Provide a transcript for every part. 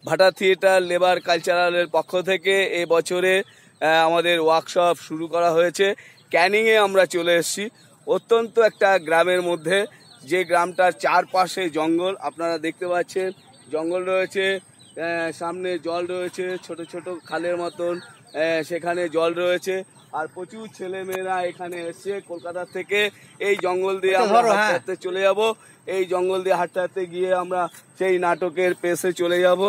ভাটা theatre labour কালচারালের পক্ষ থেকে এ বছরে আমাদের ওয়ার্কশপ শুরু করা হয়েছে। ক্যানিংয়ে আমরা চলে এসেছি, অত্যন্ত একটা গ্রামের মধ্যে, যে গ্রামটার চারপাশে জঙ্গল। আপনারা দেখতে পাচ্ছেন জঙ্গল রয়েছে, সামনে জল রয়েছে, ছোট ছোট খালের মতন সেখানে জল রয়েছে। আর প্রচুর ছেলেমেয়েরা এখানে এসছে কলকাতা থেকে। এই জঙ্গল দিয়ে আমরা হাঁটতে হাঁটতে চলে যাব। এই জঙ্গল দিয়ে হাঁটতে হাঁটতে গিয়ে আমরা সেই নাটকের পেশে চলে যাব,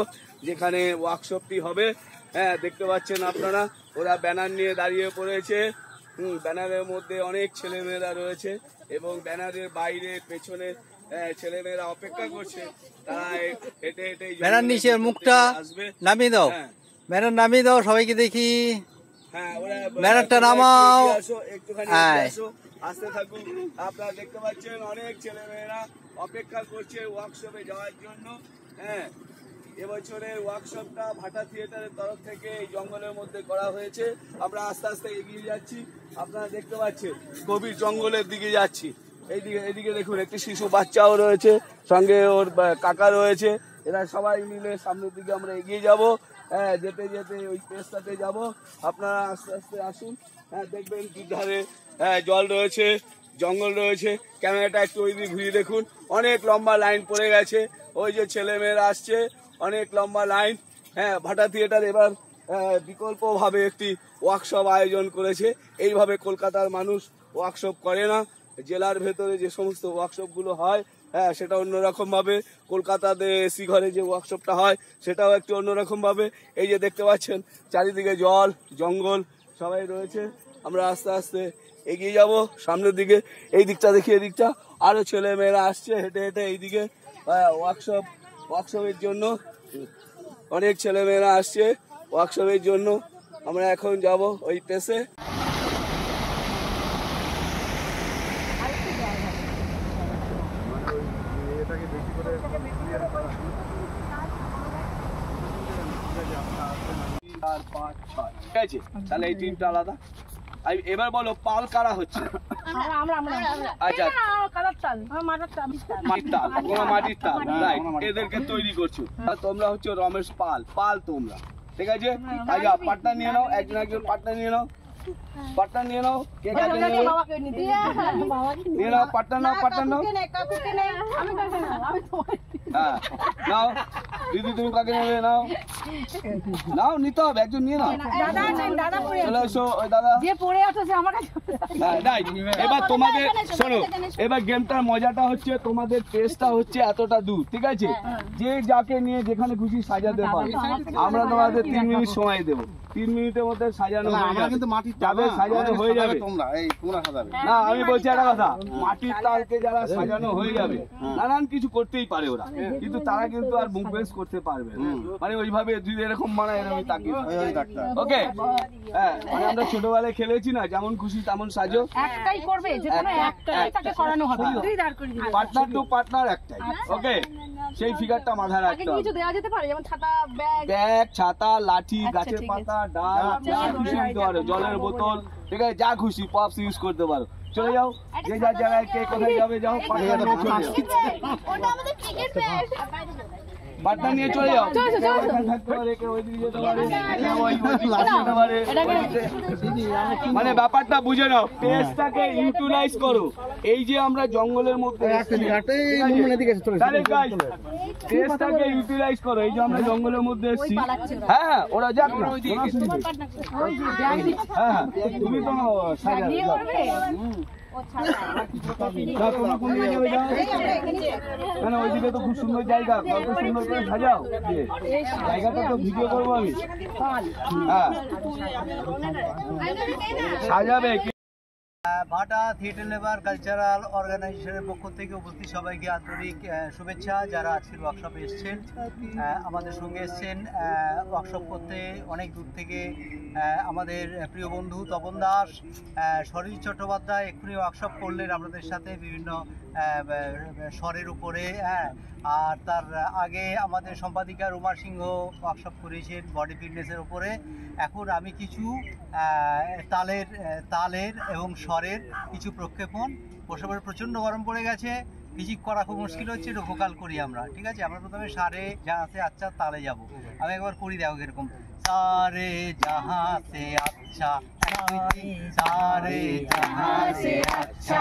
যেখানে ওয়ার্কশপটি হবে। হ্যাঁ, দেখতে পাচ্ছেন আপনারা, ওরা ব্যানার নিয়ে দাঁড়িয়ে পড়েছে। ব্যানারের মধ্যে অনেক ছেলেমেয়েরা রয়েছে এবং ব্যানারের বাইরে পেছনে ছেলেমেয়েরা অপেক্ষা করছে। তারা হেঁটে হেঁটে ব্যানার নিচের মুখটা নামিয়ে দাও, ব্যানার নামিয়ে দাও, সবাইকে দেখি। হ্যাঁ, ব্যানারটা নামাও, একটুখানি আসতে থাকুন। আপনারা দেখতে পাচ্ছেন অনেক ছেলেমেয়েরা অপেক্ষা করছে ওয়ার্কশপে যাওয়ার জন্য। হ্যাঁ, এবছরের ওয়ার্কশপটা ভাটা থিয়েটারের তরফ থেকে এই জঙ্গলের মধ্যে করা হয়েছে। আমরা আস্তে আস্তে এগিয়ে যাচ্ছি, আপনারা দেখতে পাচ্ছেন গভীর জঙ্গলের দিকে যাচ্ছি। এদিকে দেখুন, একটি শিশু বাচ্চাও রয়েছে, সঙ্গে ওর কাকা রয়েছে। এরা সবাই মিলে সামনের দিকে আমরা এগিয়ে যাব। হ্যাঁ, যেতে যেতে ওই পেজটাতে যাব। আপনারা আস্তে আস্তে আসুন। হ্যাঁ, দেখবেন দুধারে জল রয়েছে, জঙ্গল রয়েছে। ক্যামেরাটা একটু ওই দিকে ঘুরিয়ে দেখুন, অনেক লম্বা লাইন পড়ে গেছে। ওই যে ছেলেমেয়েরা আসছে, অনেক লম্বা লাইন। হ্যাঁ, ভাটা থিয়েটার এবার বিকল্পভাবে একটি ওয়ার্কশপ আয়োজন করেছে। এইভাবে কলকাতার মানুষ ওয়ার্কশপ করে না। জেলার ভেতরে যে সমস্ত ওয়ার্কশপগুলো হয়, হ্যাঁ, সেটা অন্যরকম ভাবে। কলকাতাতে এসি ঘরে যে ওয়ার্কশপটা হয় সেটাও একটু অন্যরকম ভাবে। এই যে দেখতে পাচ্ছেন চারিদিকে জল, জঙ্গল সবাই রয়েছে। আমরা আস্তে আস্তে এগিয়ে যাব সামনের দিকে। এই দিকটা দেখি, এই দিকটা আরো ছেলে মেয়েরা আসছে হেঁটে হেঁটে এইদিকে। ওয়ার্কশপের জন্য অনেক ছেলে মেয়েরা আসছে ওয়ার্কশপের জন্য। আমরা এখন যাব ওই পেশে। ঠিক আছে, তাহলে এই টিমটা আলাদা। এবার বলো পাল কারা হচ্ছে? আচ্ছা, মাটির তাল, রাইট, এদেরকে তৈরি করছো। তোমরা হচ্ছে রমেশ পাল, তোমরা, ঠিক আছে? আচ্ছা, পার্টনার নিয়ে নাও, একজন একজন পার্টনার নিয়ে নাও, পার্টনার নিয়ে নাও। কে কাকে নিয়ে নাও? পার্টনার নাও, পার্টনার নাও। হ্যাঁ, নাও দিদি, তুমি কাকে নেবে? নাও নাও, নিতে হবে, একজন নিয়ে নাও। চলে এসো, ওই দাদা। এবার তোমাদের শোনো, এবার গেমটার মজাটা হচ্ছে তোমাদের পেজটা হচ্ছে এতটা দূর, ঠিক আছে? যে যাকে নিয়ে যেখানে খুশি সাজাতে পারো। আমরা তোমাদের 3 মিনিট সময় দেবো, 3 মিনিটের মধ্যে সাজানো হয়ে যাবে। যাবে, সাজানো হয়ে যাবে। না, আমি বলছি একটা কথা, মাটির তালকে যারা সাজানো হয়ে যাবে, নানান কিছু করতেই পারে ওরা, কিন্তু তারা কিন্তু আর মুভমেন্ট করতে পারবে না। মানে ওইভাবে যদি এরকম মানা এরকম তাকিয়ে, ওকে? হ্যাঁ, মানে আমরা ছোটবেলায় খেলেছি না, যেমন খুশি তেমন সাজো, একটাই করবে, যে কোনো একটাই তাকে করানো হবে, পার্টনার টু পার্টনার একটাই, ওকে? সেই ফিগারটা মাথায় রাখতে হবে। কিছু দেওয়া যেতে পারে, যেমন ছাতা, ব্যাগ, ছাতা, লাঠি, গাছের পাতা, ডাল, যা খুশি দিতে পারো, জলের বোতল, ঠিক আছে? যা খুশি পপস ইউজ করতে পারো। চলে যাও, যে যার জায়গায় কে কোথায় যাবে যাও, পার্টনার নিয়ে চলে যাও। মানে ব্যাপারটা বুঝে নাও, পেজটাকে ইউটিলাইজ করো। এই যে আমরা জঙ্গলের মধ্যে পেজটাকে ইউটিলাইজ করো, এই যে আমরা জঙ্গলের মধ্যে এসেছি। হ্যাঁ, ওরা যাক না, হ্যাঁ, তুমি তো ওইদিকে তো খুব সুন্দর জায়গা, কত সুন্দর করে সাজাও। জায়গাটা তো ভিডিও করবো আমি। হ্যাঁ, সাজাবে। ভাটা থিয়েটার লেবার কালচারাল অর্গানাইজেশনের পক্ষ থেকে উপস্থিত সবাইকে আন্তরিক শুভেচ্ছা। যারা আজকের ওয়ার্কশপে এসছেন, আমাদের সঙ্গে এসছেন ওয়ার্কশপ করতে অনেক দূর থেকে আমাদের প্রিয় বন্ধু তপন দাস, শরীর চট্টোপাধ্যায় এক্ষুনি ওয়ার্কশপ করলেন আপনাদের সাথে বিভিন্ন স্বরের উপরে। আর তার আগে আমাদের সম্পাদিকা রুমা সিংহ ওয়ার্কশপ করেছেন বডি ফিটনেসের উপরে। এখন আমি কিছু তালের এবং স্বরের কিছু প্রক্ষেপণ। প্রচণ্ড গরম পড়ে গেছে, ফিজিক করা খুব মুশকিল হচ্ছে, একটু ভোকাল করি আমরা, ঠিক আছে? আমরা প্রথমে সারে জাহাঁ সে আচ্ছা তালে যাব। আমি একবার করি, দেখো এরকম, সারে জাহাঁ সে আচ্ছা, সারে জাহাঁ সে আচ্ছা,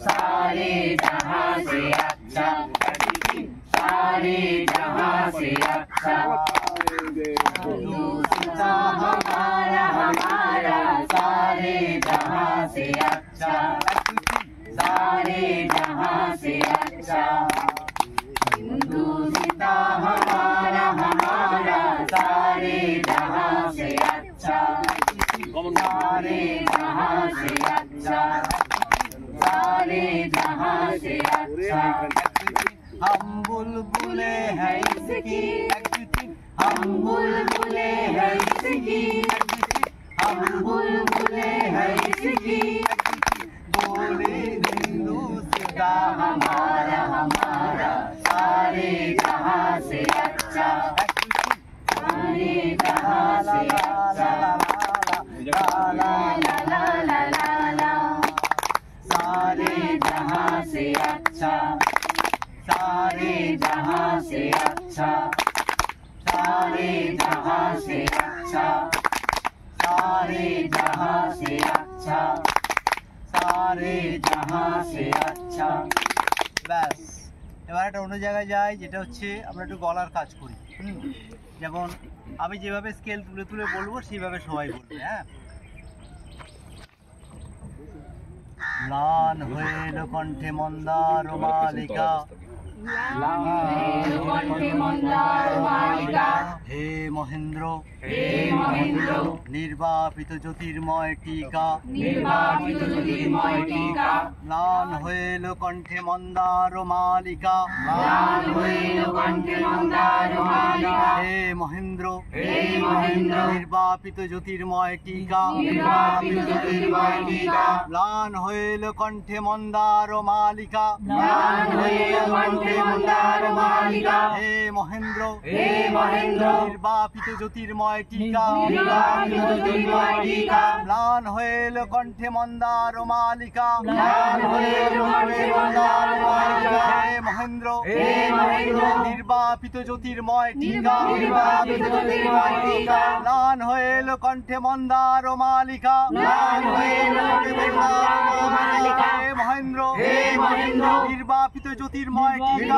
सारे जहां से अच्छा, सारे जहां से अच्छा, हिंदुस्तान हमारा हमारा, सारे जहां से अच्छा, सारे जहां से अच्छा, हिंदुस्तान हमारा हमारा, सारे जहां से अच्छा, सारे जहां से अच्छा, सारे जहां से अच्छा, हम बुलबुले हैं इसकी, हम बुलबुले हैं इसकी, हम बुलबुले हैं इसकी, बोले हिंदुस्तान हमारा हमारा, सारे जहां से अच्छा, सारे जहां से अच्छा, ला ला ला ला ला ला ला, सारे जहां से अच्छा, सारे जहां से अच्छा, सारे जहां से अच्छा, सारे जहां से अच्छा, सारे जहां से अच्छा। ব্যাস, এবার একটা অন্য জায়গায় যাই, যেটা হচ্ছে আমরা একটু গলার কাজ করি। যেমন আমি যেভাবে স্কেল তুলে তুলে বলবো সেইভাবে সবাই বলবে, হ্যাঁ? ম্লান হয়ে এলো কণ্ঠে মন্দার ও মালিকা, কণ্ঠে মন্দার মালিকা, হে মহেন্দ্র, হে মহেন্দ্র, নির্বাপিত জ্যোতির্ময় টিকা, নির্বাপিত জ্যোতির্ময় টিকা, ম্লান হয়ে এলো কণ্ঠে মন্দার ও মালিকা, লাল হইল কণ্ঠে মন্দার মালিকা, হে মহেন্দ্র, হে মহেন্দ্র, নির্বাপিত জ্যোতির্ময় টিকা, নির্বাপিত জ্যোতির্ময় টিকা, ম্লান হয়ে এলো কণ্ঠে মন্দার ও মালিকা, লাল হইল কণ্ঠে মন্দার মালিকা, হে মহেন্দ্র, হে মহেন্দ্র, নির্বাপিত জ্যোতির্ময় টিকা, নির্বাপিত জ্যোতির্ময় টিকা, ম্লান হয়ে এলো কণ্ঠে মন্দার ও মালিকা, লাল হইল কণ্ঠে মন্দার মালিকা, হে মহেন্দ্র, হে মহেন্দ্র, নির্বাপিত জ্যোতির্ময় টিকা, নির্বাপিত জ্যোতির্ময় টিকা, ম্লান হয়ে এলো কণ্ঠে মন্দার ও মালিকা, লাল হইল কণ্ঠে মন্দার মালিকা, হে মহেন্দ্র, হে মহেন্দ্র, নির্বাপিত জ্যোতির্ময় টিকা,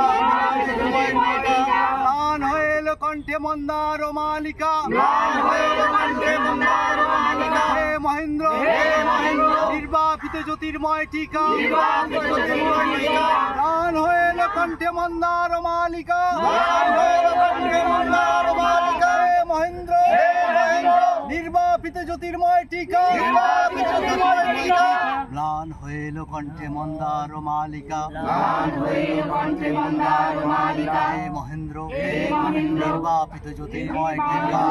ম্লান হয়ে এলো কণ্ঠে মন্দার ও মালিকা, লাল হইল কণ্ঠে মন্দার মালিকা, হে মহেন্দ্র, হে মহেন্দ্র, নির্বাপিত জ্যোতির্ময় টিকা, নির্বাপিত জ্যোতির্ময় টিকা, ম্লান হয়ে এলো কণ্ঠে মন্দার ও মালিকা, লাল হইল কণ্ঠে মন্দার মালিকা, হে মহেন্দ্র, হে মহেন্দ্র, নির্বাপিত জ্যোতির্ময় টিকা, নির্বাপিত জ্যোতির্ময় টিকা, ম্লান হয়ে এলো কণ্ঠে মন্দার ও মালিকা, লাল হইল কণ্ঠে মন্দার মালিকা, হে মহেন্দ্র, হে মহেন্দ্র, নির্বাপিত জ্যোতির্ময় টিকা,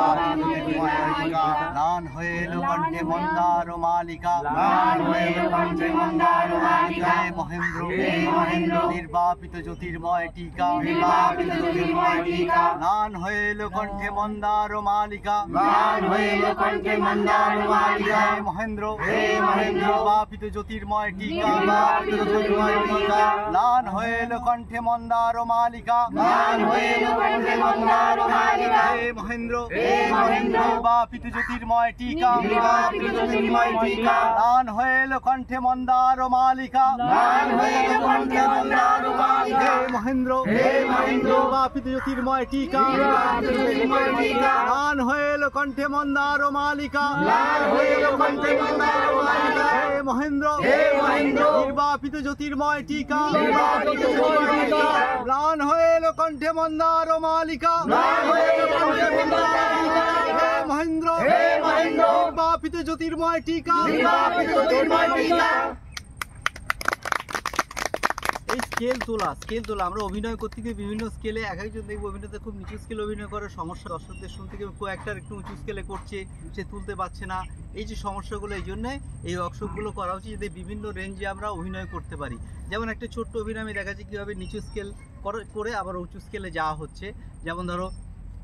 ম্লান হয়ে এলো কণ্ঠে মন্দার ও মালিকা, লাল হইল কণ্ঠে মন্দার মালিকা, হে মহেন্দ্র, হে মহেন্দ্র, নির্বাপিত জ্যোতির্ময় টিকা, নির্বাপিত জ্যোতির্ময় টিকা, ম্লান হয়ে এলো কণ্ঠে মন্দার ও মালিকা, লাল হইল কণ্ঠে মন্দার মালিকা, হে মহেন্দ্র, হে মহেন্দ্র, নির্বাপিত জ্যোতির্ময় টিকা, নির্বাপিত জ্যোতির্ময় টিকা, ম্লান হয়ে এলো কণ্ঠে মন্দার ও মালিকা, লাল হইল কণ্ঠে মন্দার মালিকা, হে মহেন্দ্র, হে মহেন্দ্র, নির্বাপিত জ্যোতির্ময় টিকা, নির্বাপিত জ্যোতির্ময় টিকা, ম্লান হয়ে এলো কণ্ঠে মন্দার ও মালিকা, লাল হইল কণ্ঠে মন্দার মালিকা, হে মহেন্দ্র, হে মহেন্দ্র, নির্বাপিত জ্যোতির্ময় টিকা, নির্বাপিত জ্যোতির্ময় টিকা, ম্লান হয়ে এলো কণ্ঠে মন্দার ও মালিকা, লাল হইল কণ্ঠে মন্দার মালিকা, হে মহেন্দ্র, হে মহেন্দ্র, নির্বাপিত জ্যোতির্ময় টিকা, নির্বাপিত জ্যোতির্ময় টিকা, ম্লান হয়ে এলো কণ্ঠে মন্দার ও মালিকা, লাল হইল কণ্ঠে মন্দার মালিকা, হে মহেন্দ্র, হে মহেন্দ্র, নির্বাপিত জ্যোতির্ময় টিকা, নির্বাপিত জ্যোতির্ময় টিকা। এই স্কেল তোলা আমরা অভিনয় করতে গিয়ে বিভিন্ন স্কেলে এক একজন দেখবো অভিনেতা খুব নিচু স্কেলে অভিনয় করার সমস্যা, দর্শকদের শুনতে গিয়ে কয়েকটার একটু উঁচু স্কেলে করছে, সে তুলতে পারছে না। এই যে সমস্যাগুলো, এই জন্যে এই ওয়ার্কশপগুলো করা উচিত যাতে বিভিন্ন রেঞ্জে আমরা অভিনয় করতে পারি। যেমন একটা ছোট্ট অভিনয় আমি দেখাচ্ছি কীভাবে নিচু স্কেল করে আবার উঁচু স্কেলে যাওয়া হচ্ছে। যেমন ধরো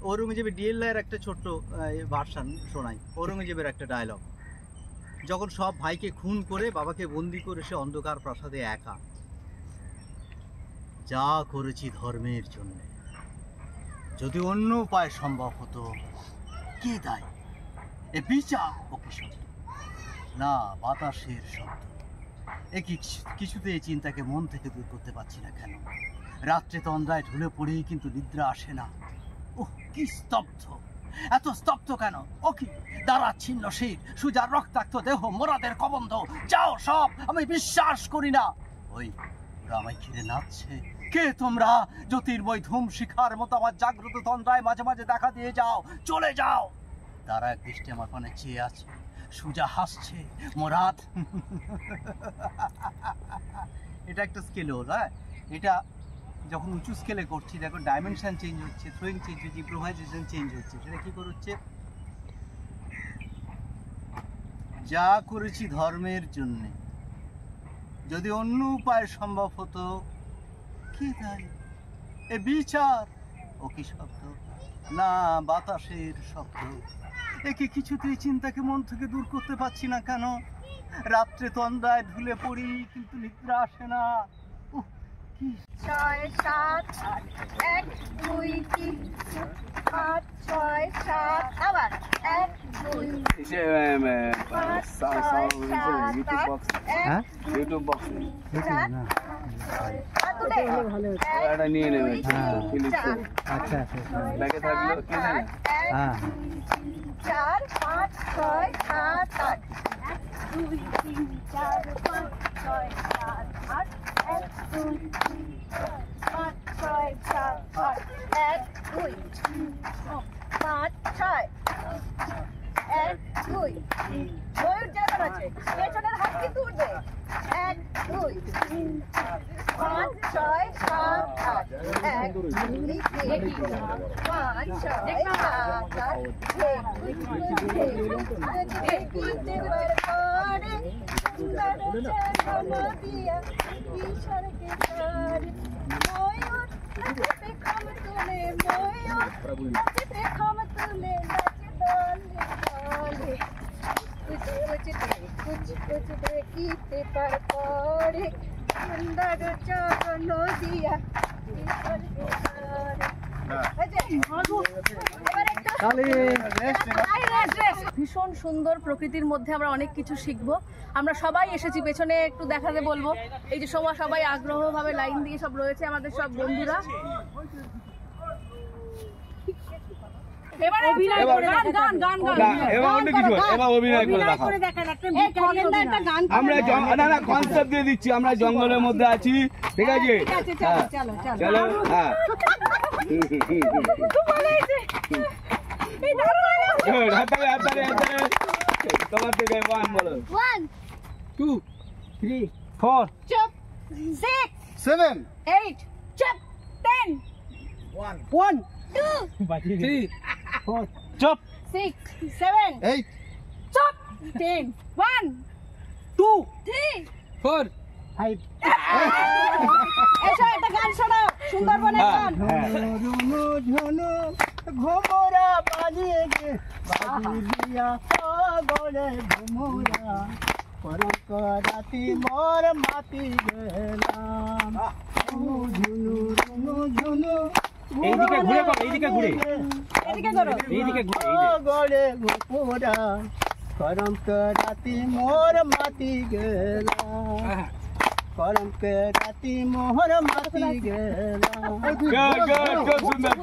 ঔরঙ্গজেবের ডিএলআইয়ের একটা ছোট্ট ভার্সান শোনাই। ঔরঙ্গজেবের একটা ডায়লগ, যখন সব ভাইকে খুন করে বাবাকে বন্দি করে সে অন্ধকার প্রাসাদে একা, যা করেছি ধর্মের জন্য, যদি অন্য উপায় সম্ভব হতো, কে দায়? এ বিচার ওকে শব্দ না বাতাসের শব্দ। এ কিছুতে এই চিন্তাকে মন থেকে দূর করতে পারছি না কেন? রাত্রে তন্দ্রায় ঢুলে পড়েই কিন্তু নিদ্রা আসে না। ওহ কি স্তব্ধ, এত স্তব্ধ কেন? ও কি দ্বারা ছিন্ন শির, সুজার রক্তাক্ত দেহ, মোরাদের কবন্ধ, যাও সব, আমি বিশ্বাস করি না। ওই ওরা আমায় ঘিরে নাচছে। কে তোমরা? জ্যোতির্ময় ধূম শিখার মতো আমার জাগ্রত তন্দ্রায় মাঝে মাঝে দেখা দিয়ে যাও, চলে যাও। তারা এক দৃষ্টি আমার পানে চেয়ে আছে, সুজা হাসছে, মোরাদ এটা একটা স্কেল হল। হ্যাঁ, এটা যখন উঁচু স্কেলে করছি, দেখো ডাইমেনশন চেঞ্জ হচ্ছে, থ্রোয়িং চেঞ্জ হচ্ছে, ইম্প্রোভাইজেশন চেঞ্জ হচ্ছে। সেটা কি করছে? যা করেছি ধর্মের জন্য, যদি অন্য উপায় সম্ভব হতো, কি তাই? এ বিচার ও কি শব্দ না বাতাসের শব্দ। একে কিছুতেই চিন্তাকে মন থেকে দূর করতে পারছি না কেন? রাত্রে তন্দ্রায় ঢুলে পড়ি কিন্তু নিদ্রা আসে না। উহ, কি 6 7 8 1 2 3 4 5 6 7 আবার 1 2 হ্যাঁ ইউটিউব বক্স এটা নিয়ে নেবে। আচ্ছা আচ্ছা ব্যাগে থাকলো কি জানে? হ্যাঁ 4 5 6 7 8 1 2 3 4 5 6 7 8 1 2 5 6 7 8 1 2 5 6 1 2 ময়ূর জায়গা আছে, পেছনের হাত কিন্তু উঠবে। 1 2 5 6 7 8 1 2 3 4 5 6 ভীষণ সুন্দর প্রকৃতির মধ্যে আমরা অনেক কিছু শিখবো। আমরা সবাই এসেছি, পেছনে একটু দেখাতে বলবো। এই যে সবাই আগ্রহভাবে লাইন দিয়ে সব রয়েছে, আমাদের সব বন্ধুরা। এবার অভিনয় করে গান এবার অন্য কিছু, এবার অভিনয় করে দেখাও। আমরা না কনসেপ্ট দিয়ে দিচ্ছি, আমরা জঙ্গলের মধ্যে আছি, ঠিক আছে? চলো হ্যাঁ তোমার থেকে 1 বলো। 1 2 3 4 চুপ 6 7 8 চুপ 10 1 2 3 4 চুপ 6 7 8 চুপ 10 1 2 3 4 5 এসো একটা গান শোনাও, সুন্দরবনের গান। ঝুনু ঘুমরা বাজিয়ে গে বাজি দিয়া সাগরে ঘুমরা পরক রাতি মোর মাটি গেলাম। ঝুনু ঝুনু ঝুনু এইদিকে ঘুরে করো, এইদিকে ঘুরে, এদিকে করো। এইদিকে ঘুরে, সাগরে ঘুমরা পরক রাতি মোর মাটি গেলাম। পরক রাতি মোর মাটি গেলাম। গুড সুন্দর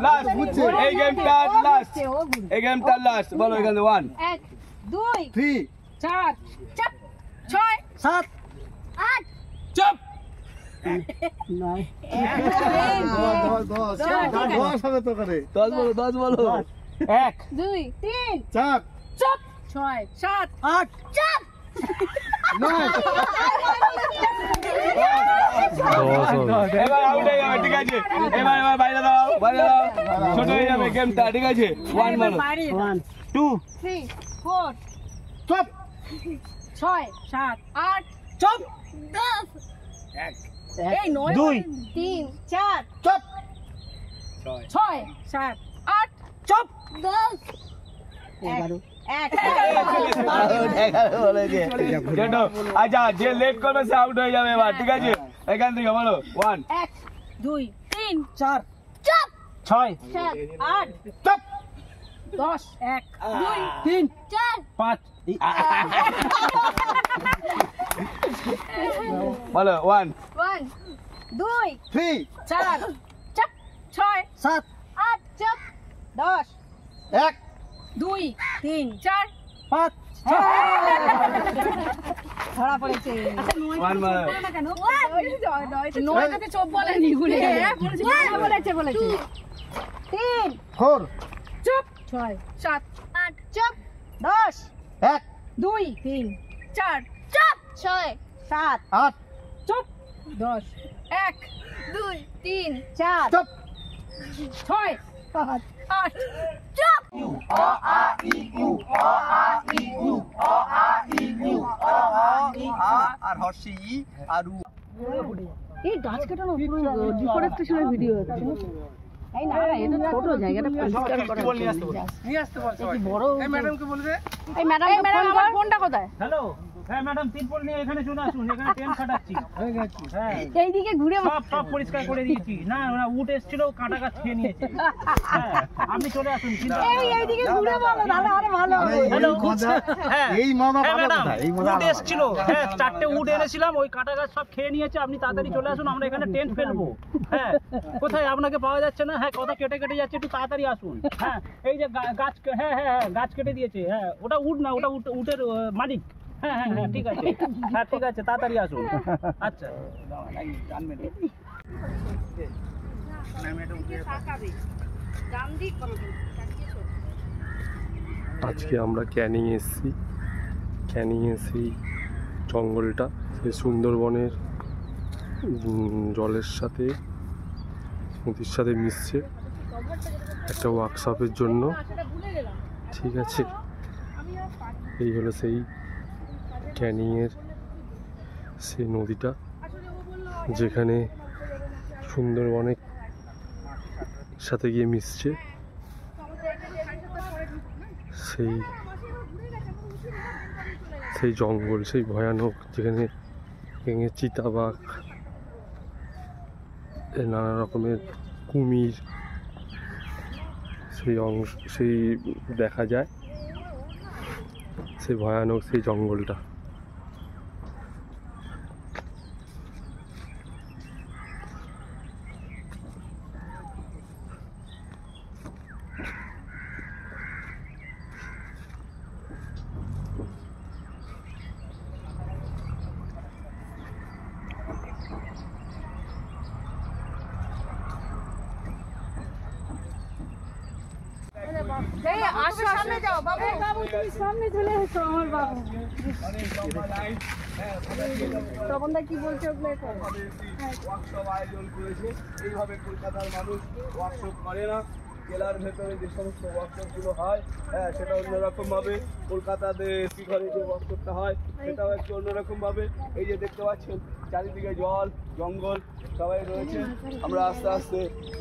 লাস্ট এই গেমটা লাস্ট, এই গেমটা লাস্ট বলো। এখানে 1 1 2 3 4 চুপ 6 7 8 চুপ 9 10 বলো 1 2 3 4 চুপ 6 7 8 চুপ 9 এবার আউট হয়ে যাবে, ঠিক আছে? এবার বাইরে দাও ছোট হয়ে যাবে গেমটা, ঠিক আছে? 1 বলো 1 2 3 4 চুপ 6 7 8 চুপ 10 এই 9 2 3 4 চুপ 6 7 8 চুপ 10 11 আচ্ছা যে লেট করবে সে আউট হয়ে যাবে এবার, ঠিক আছে? এখান থেকে বলো 1 1 2 3 4 চুপ 6 7 8 চুপ 10 1 2 3 4 5 বলো 1 1 2 3 4 চুপ 6 7 8 চুপ 10 1 2 3 4 5 ধরা পড়েছে 1 বলো না কেন নয়টাতে চোপ বলেনি ঘুরে বলেছে 3 4 চুপ 6 7 8 চুপ 10 1 2 3 4 চুপ 6 7 8 চুপ 10 1 2 3 4 চুপ 6 7 8 চুপ আর হর্ষি ই আর উ এই গাছ কাটানো পুরো ডিফরেস্টেশনের ভিডিও হচ্ছে এই না এটা ছোট জায়গাটা পরিষ্কার করা নিয়ে আসতে বল সবাই বড় এই ম্যাডামকে বলবে এই ম্যাডাম আমার ফোনটা কোথায় হ্যালো হ্যাঁ ম্যাডাম তিরপল নিয়ে এখানে চলে আসুন এখানে ট্রেন কাটাচ্ছি হয়ে গেছে হ্যাঁ এইদিকে ঘুরে সব পরিষ্কার করে দিয়েছি না ওরা উট এসেছিল কাটা গাছ খেয়ে নিয়েছে হ্যাঁ আপনি চলে আসুন চিন্তা এইদিকে ঘুরে বলো তাহলে আরো ভালো হবে হ্যালো হ্যাঁ এই মামা হ্যাঁ পাবে ম্যাডাম কোথায় এই মামা উট এসেছিল হ্যাঁ 4টে উট এনেছিলাম ওই কাটা গাছ সব খেয়ে নিয়েছে আপনি তাড়াতাড়ি চলে আসুন আমরা এখানে টেন্ট ফেলবো হ্যাঁ কোথায় আপনাকে পাওয়া যাচ্ছে না হ্যাঁ কথা কেটে কেটে যাচ্ছে একটু তাড়াতাড়ি আসুন হ্যাঁ এই যে গাছ হ্যাঁ হ্যাঁ হ্যাঁ গাছ কেটে দিয়েছে হ্যাঁ ওটা উট না ওটা উটের মালিক হ্যাঁ হ্যাঁ হ্যাঁ ঠিক আছে হ্যাঁ ঠিক আছে তাড়াতাড়ি আসুন আচ্ছা আজকে আমরা ক্যানিং এসেছি ক্যানিং এসে জঙ্গলটা সেই সুন্দরবনের জলের সাথে নদীর সাথে মিশছে একটা ওয়ার্কশপের জন্য ঠিক আছে এই হলো সেই ক্যানিংয়ের সেই নদীটা যেখানে সুন্দরবনের সাথে গিয়ে মিশছে সেই জঙ্গল সেই ভয়ানক যেখানে চিতাবাঘ নানা রকমের কুমির সেই দেখা যায় সেই ভয়ানক সেই জঙ্গলটা সামনে যাও বাবু বাবু তুমি সামনে চলে এসো আমার বাবু তখন দা কি বলছে ওয়ার্কশপ আয়োজন করেছে এইভাবে কলকাতার মানুষ ওয়ার্কশপ করে না জেলার ভেতরে যে সমস্ত ওয়ার্কশপগুলো হয় হ্যাঁ সেটা অন্যরকম ভাবে কলকাতাতে ঘরে যে ওয়ার্কশপটা হয় সেটাও একটু অন্যরকম ভাবে এই যে দেখতে পাচ্ছেন চারিদিকে জল জঙ্গল সবাই রয়েছে আমরা আস্তে আস্তে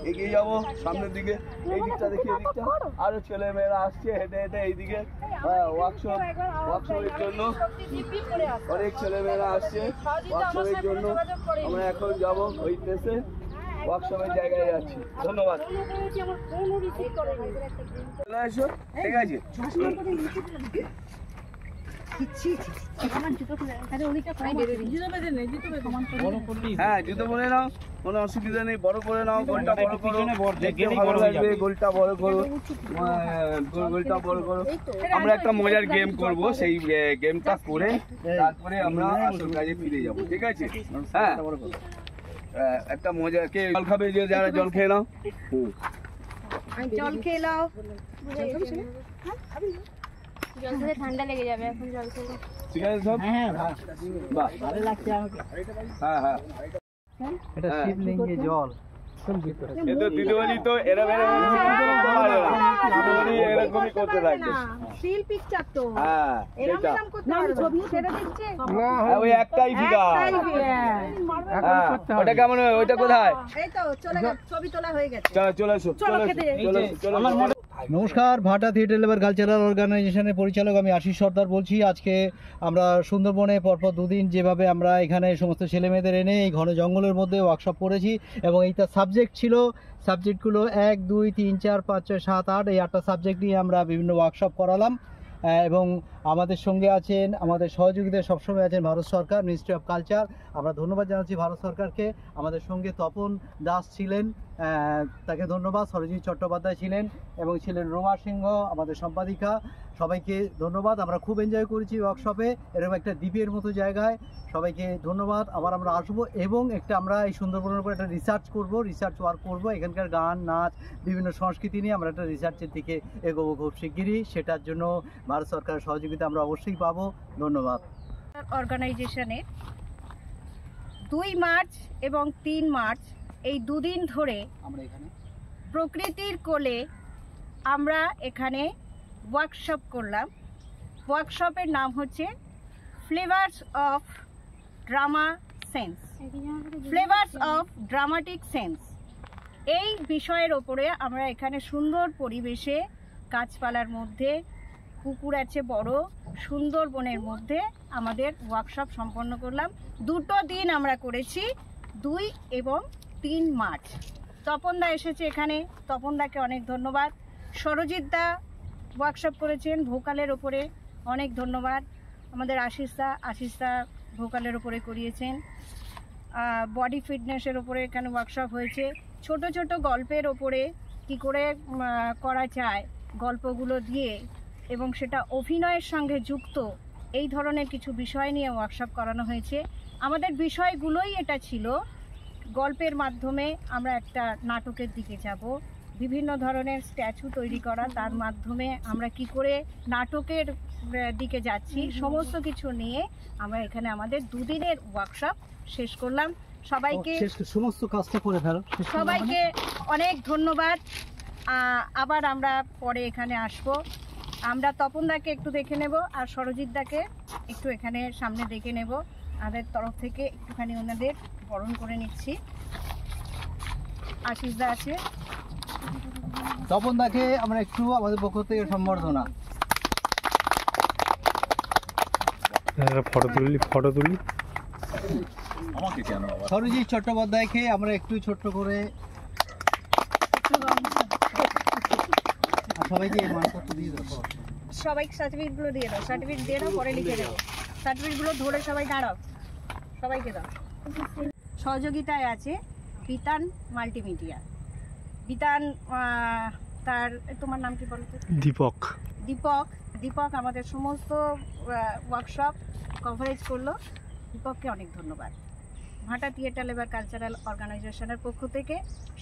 এগিয়ে যাব সামনের দিকে এই দিকটা দেখি এই দিকটা আরো ছেলে মেয়েরা আসছে হেঁটে হেঁটে এইদিকে ওয়ার্কশপের জন্য অনেক ছেলে মেয়েরা আসছে ওয়ার্কশপের জন্য আমরা এখন যাব ওই প্লেসে ওয়ার্কশপের জায়গায় যাচ্ছি ধন্যবাদ চলে আসো ঠিক আছে হ্যাঁ জুতো পরে নাও কোনো অসুবিধা নেই বড় করে নাও গোলটা বড় করো দেখতে ভালো লাগবে গোলটা বড় করো গোলটা বড় করো আমরা একটা মজার গেম করব সেই গেমটা করে তারপরে আমরা আসল কাজে ফিরে যাব ঠিক আছে হ্যাঁ একটা মজা কে জল খাবে যে যারা জল খেয়ে নাও জল খেয়ে নাও জল খেলে ঠান্ডা লেগে যাবে এখন জল খেলে ঠিক আছে সব বাহ ভালো লাগছে আমাকে হ্যাঁ হ্যাঁ এটা শিবলিঙ্গে জল কিন্তু দিদিমণি তো এরকমই করতে থাকবে স্টিল পিকচার তো হ্যাঁ এরকম সেটা এরকম করতে হবে ছবি ছেড়ে দিচ্ছে হ্যাঁ, ওই একটাই ফিগার হ্যাঁ ওটা কেমন ওইটা কোথায় এই তো চলে গেছে ছবি তোলা হয়ে গেছে চলো চলে এসো চলে এসো চলে এসো চলে এসো নমস্কার, ভাটা থিয়েটার লেবার কালচারাল অর্গানাইজেশনের পরিচালক আমি আশিস সর্দার বলছি। আজকে আমরা সুন্দরবনে পরপর দুদিন যেভাবে আমরা এখানে সমস্ত ছেলেমেয়েদের এনে এই ঘন জঙ্গলের মধ্যে ওয়ার্কশপ করেছি এবং এইটা সাবজেক্ট ছিল, সাবজেক্টগুলো 1, 2, 3, 4, 5, 6, 7, 8 এই 8টা সাবজেক্ট নিয়ে আমরা বিভিন্ন ওয়ার্কশপ করালাম। এবং আমাদের সঙ্গে আছেন, আমাদের সহযোগিতা সবসময় আছেন ভারত সরকার, মিনিস্ট্রি অফ কালচার। আমরা ধন্যবাদ জানাচ্ছি ভারত সরকারকে। আমাদের সঙ্গে তপন দাস ছিলেন, তাকে ধন্যবাদ। সরজিৎ চট্টোপাধ্যায় ছিলেন এবং ছিলেন রোমা সিংহ আমাদের সম্পাদিকা। সবাইকে ধন্যবাদ। আমরা খুব এনজয় করেছি ওয়ার্কশপে, এরকম একটা দ্বীপের মতো জায়গায়। সবাইকে ধন্যবাদ। আবার আমরা আসবো এবং আমরা এই সুন্দরবনের উপর একটা রিসার্চ ওয়ার্ক করব। এখানকার গান, নাচ, বিভিন্ন সংস্কৃতি নিয়ে আমরা একটা রিসার্চের দিকে এগোবো খুব শিগগিরই। সেটার জন্য ভারত সরকারের সহযোগিতা আমরা অবশ্যই পাবো। ধন্যবাদ। অর্গানাইজেশনে 2 মার্চ এবং 3 মার্চ এই দুদিন ধরে আমরা এখানে প্রকৃতির কোলে আমরা এখানে ওয়ার্কশপ করলাম। ওয়ার্কশপের নাম হচ্ছে flavours of drama sense, flavours of dramatic sense. এই বিষয়ের ওপরে আমরা এখানে সুন্দর পরিবেশে, গাছপালার মধ্যে, পুকুর আছে বড়, সুন্দরবনের মধ্যে আমাদের ওয়ার্কশপ সম্পন্ন করলাম। 2 দিন আমরা করেছি, 2 এবং 3 মার্চ। তপনদা এসেছে এখানে, তপনদাকে অনেক ধন্যবাদ। সরজিৎ দা ওয়ার্কশপ করেছেন ভোকালের ওপরে, অনেক ধন্যবাদ। আমাদের আশিসদা ভোকালের ওপরে করিয়েছেন। বডি ফিটনেসের ওপরে এখানে ওয়ার্কশপ হয়েছে। ছোট ছোট গল্পের ওপরে কি করে করা যায়, গল্পগুলো দিয়ে এবং সেটা অভিনয়ের সঙ্গে যুক্ত, এই ধরনের কিছু বিষয় নিয়ে ওয়ার্কশপ করানো হয়েছে। আমাদের বিষয়গুলোই এটা ছিল, গল্পের মাধ্যমে আমরা একটা নাটকের দিকে যাব, বিভিন্ন ধরনের স্ট্যাচু তৈরি করা, তার মাধ্যমে আমরা কি করে নাটকের দিকে যাচ্ছি, সমস্ত কিছু নিয়ে আমরা এখানে আমাদের 2 দিনের ওয়ার্কশপ শেষ করলাম। সবাইকে সমস্ত কাজটা করে ফেলো। সবাইকে অনেক ধন্যবাদ। আবার আমরা পরে এখানে আসব। আমরা তপনদাকে একটু দেখে নেব আর সরজিৎদাকে একটু এখানে সামনে দেখে নেব। আমাদের তরফ থেকে একটুখানি ওনাদের বরণ করে নিচ্ছি। আশিসদা আছে, তপনদাকে আমরা একটু আমাদের পক্ষ থেকে সম্বর্ধনা। ফটো তুলি। সরজিৎ চট্টোপাধ্যায়কে আমরা একটু ছোট্ট করে সবাইকে মানপত্র দিয়ে দেবো। সবাইকে সার্টিফিকেটগুলো দিয়ে দাও, সার্টিফিকেট দিয়ে দাও, পরে লিখে দেবো। সার্টিফিকেটগুলো ধরে সবাই দাঁড়াও, সবাইকে দাও। সহযোগিতায় আছে বিতান মাল্টিমিডিয়া। বিতান, তার তোমার নাম কি বলো তো? দীপক আমাদের সমস্ত ওয়ার্কশপ কভারেজ করলো। দীপককে অনেক ধন্যবাদ। ভাটা থিয়েটার লেবার কালচারাল অর্গানাইজেশনের পক্ষ থেকে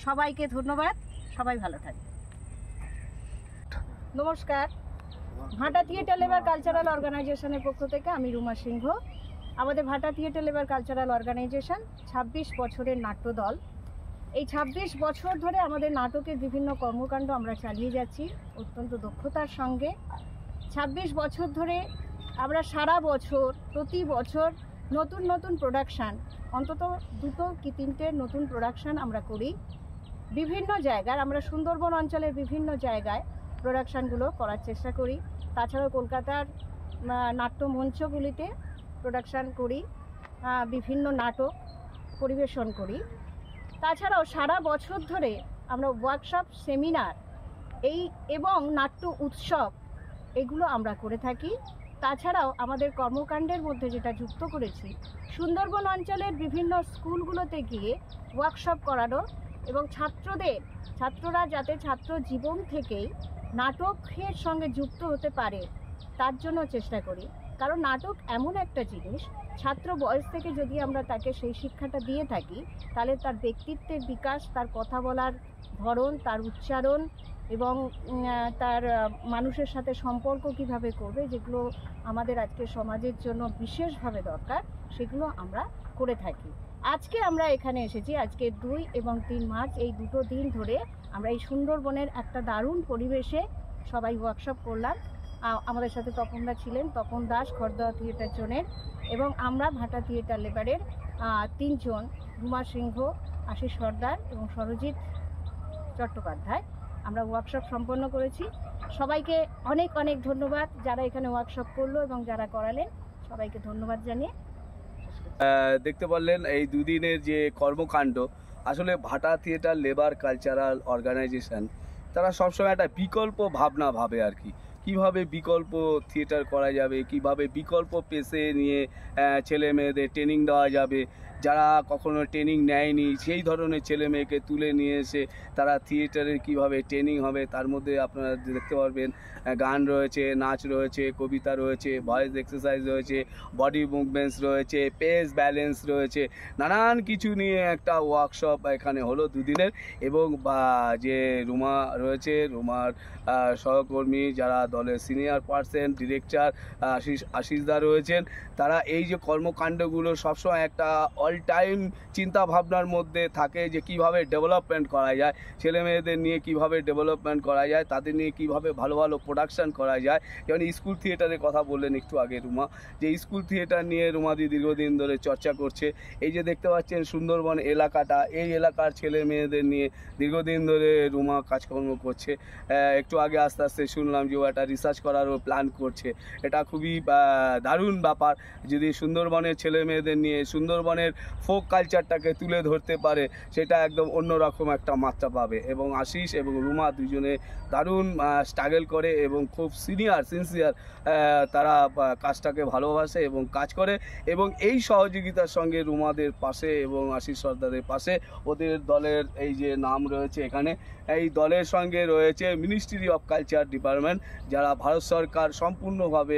সবাইকে ধন্যবাদ। সবাই ভালো থাকবে। নমস্কার, ভাটা থিয়েটার লেবার কালচারাল অর্গানাইজেশনের পক্ষ থেকে আমি রুমা সিংহ। আমাদের ভাটা থিয়েটার লেবার কালচারাল অর্গানাইজেশন 26 বছরের নাট্যদল। এই 26 বছর ধরে আমাদের নাটকের বিভিন্ন কর্মকাণ্ড আমরা চালিয়ে যাচ্ছি অত্যন্ত দক্ষতার সঙ্গে। 26 বছর ধরে আমরা সারা বছর, প্রতি বছর নতুন নতুন প্রোডাকশান, অন্তত 2 কি 3টে নতুন প্রোডাকশান আমরা করি। বিভিন্ন জায়গার, আমরা সুন্দরবন অঞ্চলের বিভিন্ন জায়গায় প্রোডাকশানগুলো করার চেষ্টা করি। তাছাড়াও কলকাতার নাট্যমঞ্চগুলিতে প্রোডাকশান করি, বিভিন্ন নাটক পরিবেশন করি। তাছাড়াও সারা বছর ধরে আমরা ওয়ার্কশপ, সেমিনার এবং নাট্য উৎসব এগুলো আমরা করে থাকি। তাছাড়াও আমাদের কর্মকাণ্ডের মধ্যে যেটা যুক্ত করেছি, সুন্দরবন অঞ্চলের বিভিন্ন স্কুলগুলোতে গিয়ে ওয়ার্কশপ করানো এবং ছাত্ররা যাতে ছাত্র জীবন থেকেই নাটকের সঙ্গে যুক্ত হতে পারে তার জন্য চেষ্টা করি। কারণ নাটক এমন একটা জিনিস, ছাত্র বয়স থেকে যদি আমরা তাকে সেই শিক্ষাটা দিয়ে থাকি, তাহলে তার ব্যক্তিত্বের বিকাশ, তার কথা বলার ধরন, তার উচ্চারণ এবং তার মানুষের সাথে সম্পর্ক কিভাবে করবে, যেগুলো আমাদের আজকে সমাজের জন্য বিশেষভাবে দরকার, সেগুলো আমরা করে থাকি। আজকে আমরা এখানে এসেছি, আজকে 2 এবং 3 মার্চ এই 2 দিন ধরে আমরা এই সুন্দরবনের একটা দারুণ পরিবেশে সবাই ওয়ার্কশপ করলাম। আমাদের সাথে তপনদা ছিলেন, তপন দাস খড়দহ থিয়েটার জোনের, এবং আমরা ভাটা থিয়েটার লেবারের 3 জন, রুমা সিংহ, আশিস সর্দার এবং সরজিৎ চট্টোপাধ্যায়। আমরা ওয়ার্কশপ সম্পন্ন করেছি। সবাইকে অনেক অনেক ধন্যবাদ যারা এখানে ওয়ার্কশপ করলো এবং যারা করালেন, সবাইকে ধন্যবাদ জানিয়ে দেখতে পারলেন এই দুদিনের যে কর্মকাণ্ড, আসলে ভাটা থিয়েটার লেবার কালচারাল অর্গানাইজেশন তারা সবসময় একটা বিকল্প ভাবনা ভাবে আর কি, কীভাবে বিকল্প থিয়েটার করা যাবে, কিভাবে বিকল্প পেশে নিয়ে ছেলে মেয়েদের ট্রেনিং দেওয়া যাবে, যারা কখনো ট্রেনিং নেয়নি সেই ধরনের ছেলে মেয়েকে তুলে নিয়ে এসে তারা থিয়েটারের কিভাবে ট্রেনিং হবে। তার মধ্যে আপনারা দেখতে পারবেন গান রয়েছে, নাচ রয়েছে, কবিতা রয়েছে, ভয়েস এক্সারসাইজ রয়েছে, বডি মুভমেন্টস রয়েছে, পেস ব্যালেন্স রয়েছে, নানান কিছু নিয়ে একটা ওয়ার্কশপ এখানে হলো দুদিনের। এবং যে রুমা রয়েছে, রুমার সহকর্মী যারা দলের সিনিয়র পার্সন, ডিরেক্টর আশিসদা রয়েছেন, তারা এই যে কর্মকাণ্ডগুলো সবসময় একটা অল টাইম চিন্তা ভাবনার মধ্যে থাকে যে কিভাবে ডেভেলপমেন্ট করা যায়, ছেলে মেয়েদের নিয়ে কিভাবে ডেভেলপমেন্ট করা যায়, তাদের নিয়ে কিভাবে ভালো ভালো প্রোডাকশান করা যায়। যেমন স্কুল থিয়েটারের কথা বললেন একটু আগে রুমা, যে স্কুল থিয়েটার নিয়ে রুমাদি দীর্ঘদিন ধরে চর্চা করছে। এই যে দেখতে পাচ্ছেন সুন্দরবন এলাকাটা, এই এলাকার ছেলে মেয়েদের নিয়ে দীর্ঘদিন ধরে রুমা কাজকর্ম করছে। একটু আগে আস্তে আস্তে শুনলাম যে ও একটা রিসার্চ করারও প্ল্যান করছে। এটা খুবই দারুণ ব্যাপার, যদি সুন্দরবনের ছেলে মেয়েদের নিয়ে সুন্দরবনের ফোক কালচারটাকে তুলে ধরতে পারে, সেটা একদম অন্যরকম একটা মাত্রা পাবে। এবং আশিস এবং রুমা দুজনে দারুণ স্ট্রাগল করে এবং খুব সিনসিয়ার তারা কাজটাকে ভালোবাসে এবং কাজ করে। এবং এই সহযোগিতার সঙ্গে রুমাদের পাশে এবং আশিস সর্দারের পাশে ওদের দলের এই যে নাম রয়েছে এখানে, এই দলের সঙ্গে রয়েছে মিনিস্ট্রি অফ কালচার ডিপার্টমেন্ট, যারা ভারত সরকার সম্পূর্ণভাবে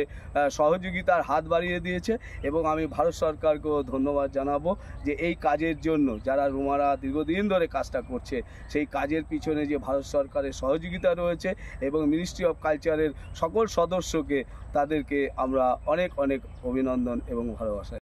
সহযোগিতার হাত বাড়িয়ে দিয়েছে। এবং আমি ভারত সরকারকেও ধন্যবাদ জানাবো যে এই কাজের জন্য যারা রুমারা দীর্ঘদিন ধরে কাজটা করছে, সেই কাজের পিছনে যে ভারত সরকারের সহযোগিতা রয়েছে এবং মিনিস্ট্রি অফ কালচারের সকল সদস্যকে, তাদেরকে আমরা অনেক অনেক অভিনন্দন এবং ভালোবাসা।